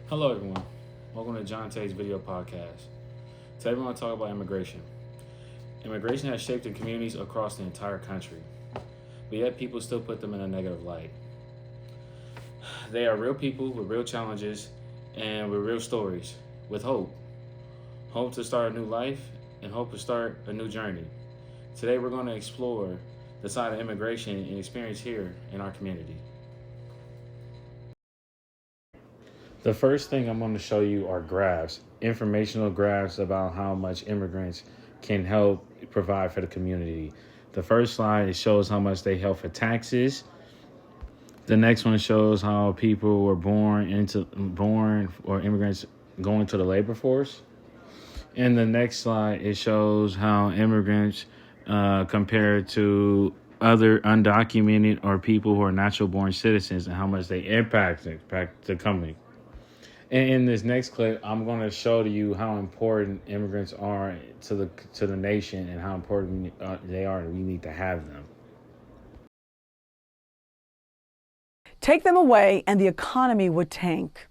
Hello, everyone. Welcome to John Tay's video podcast. Today, we're going to talk about immigration. Immigration has shaped the communities across the entire country, but yet people still put them in a negative light. They are real people with real challenges and with real stories, with hope. Hope to start a new life and hope to start a new journey. Today, we're going to explore the side of immigration and experience here in our community. The first thing I'm going to show you are graphs, informational graphs about how much immigrants can help provide for the community. The first slide shows how much they help for taxes. The next one shows how people were born or immigrants going to the labor force. And the next slide it shows how immigrants compared to other undocumented or people who are natural born citizens and how much they impact the company. And in this next clip, I'm going to show to you how important immigrants are to the nation and how important they are, and we need to have them. Take them away and the economy would tank.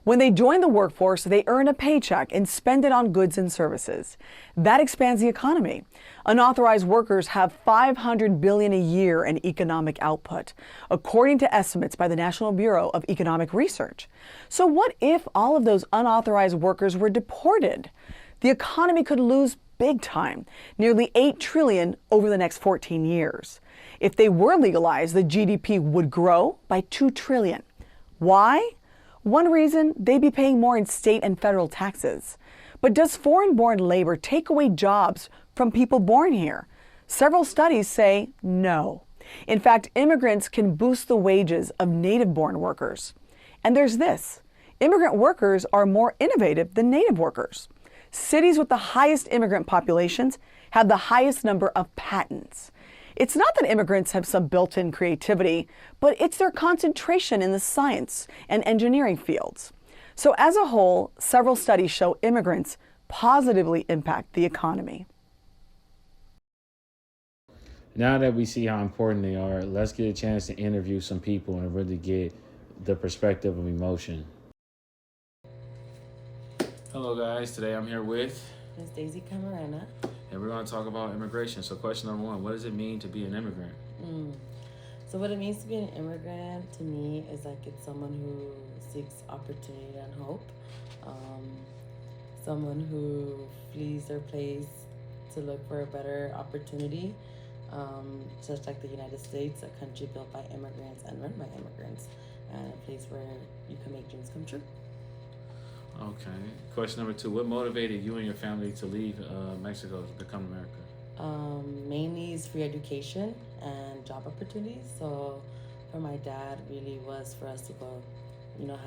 When they join the workforce, they earn a paycheck and spend it on goods and services. That expands the economy. Unauthorized workers have $500 billion a year in economic output, according to estimates by the National Bureau of Economic Research. So what if all of those unauthorized workers were deported? The economy could lose big time, nearly $8 trillion over the next 14 years. If they were legalized, the GDP would grow by $2 trillion. Why? One reason, they'd be paying more in state and federal taxes. But does foreign-born labor take away jobs from people born here? Several studies say no. In fact, immigrants can boost the wages of native-born workers. And there's this. Immigrant workers are more innovative than native workers. Cities with the highest immigrant populations have the highest number of patents. It's not that immigrants have some built-in creativity, but it's their concentration in the science and engineering fields. So as a whole, several studies show immigrants positively impact the economy. Now that we see how important they are, let's get a chance to interview some people and really get the perspective of emotion. Hello, guys. Today I'm here with Ms. Daisy Camarena. and we're going to talk about immigration. So question number one, what does it mean to be an immigrant? So what it means to be an immigrant to me is like it's someone who seeks opportunity and hope. Someone who flees their place to look for a better opportunity. Just like the United States, a country built by immigrants and run by immigrants, and a place where you can make dreams come true. Okay. Question number two, what motivated you and your family to leave Mexico to become America? Mainly is free education and job opportunities. So for my dad, really was for us to go,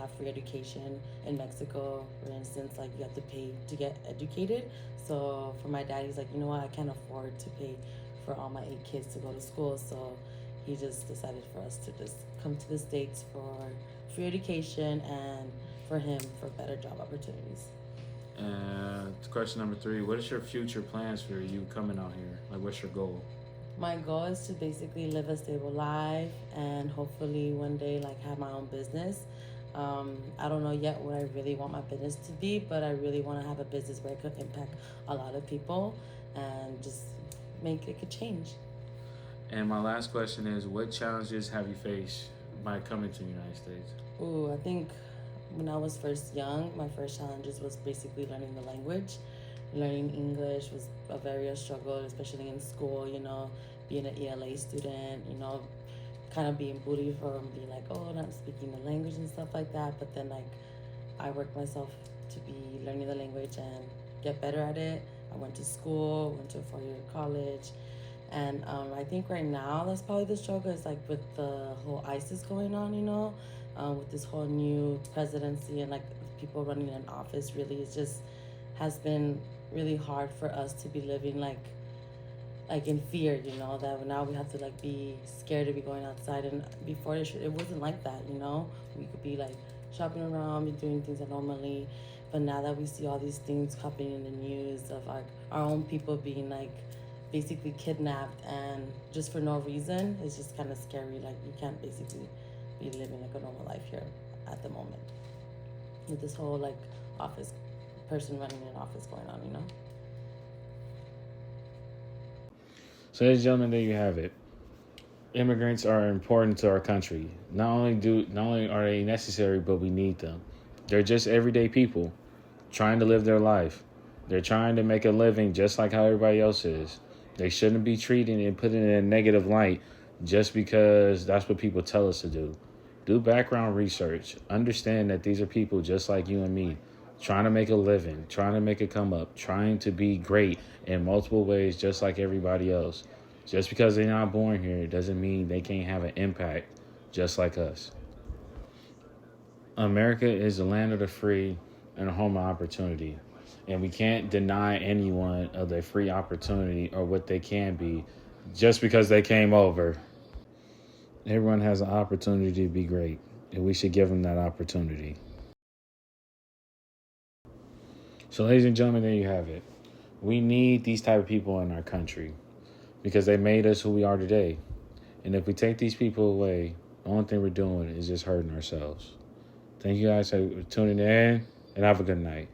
have free education in Mexico. For instance, like you have to pay to get educated. So for my dad, he's like, you know what, I can't afford to pay for all my 8 kids to go to school. So he just decided for us to just come to the States for free education and for him for better job opportunities. And question number three, what is your future plans for you coming out here? Like, what's your goal? My goal is to basically live a stable life and hopefully one day like have my own business. I don't know yet what I really want my business to be, but I really want to have a business where I could impact a lot of people and just make it a change. And my last question is, what challenges have you faced by coming to the United States? I think when I was first young, my first challenges was basically learning the language. Learning English was a very struggle, especially in school, being an ELA student, kind of being bullied for being like, oh, not speaking the language and stuff like that. But then I worked myself to be learning the language and get better at it. I went to school, went to a 4-year college. And I think right now that's probably the struggle is like with the whole ISIS going on, with this whole new presidency and like people running in office. Really, it just has been really hard for us to be living like in fear, that now we have to like be scared to be going outside. And before it wasn't like that, we could be like shopping around, be doing things that normally. But now that we see all these things happening in the news of our own people being like basically kidnapped and just for no reason, it's just kind of scary. Like you can't basically be living like a normal life here at the moment. with this whole like office person running an office going on, you know. So, ladies and gentlemen, there you have it. Immigrants are important to our country. Not only are they necessary, but we need them. They're just everyday people trying to live their life. They're trying to make a living just like how everybody else is. They shouldn't be treated and put in a negative light just because that's what people tell us to do. Do background research. Understand that these are people just like you and me, trying to make a living, trying to make a come up, trying to be great in multiple ways just like everybody else. Just because they're not born here doesn't mean they can't have an impact just like us. America is the land of the free and a home of opportunity. And we can't deny anyone of their free opportunity or what they can be just because they came over. Everyone has an opportunity to be great, and we should give them that opportunity. So, ladies and gentlemen, there you have it. We need these type of people in our country because they made us who we are today. And if we take these people away, the only thing we're doing is just hurting ourselves. Thank you guys for tuning in, and have a good night.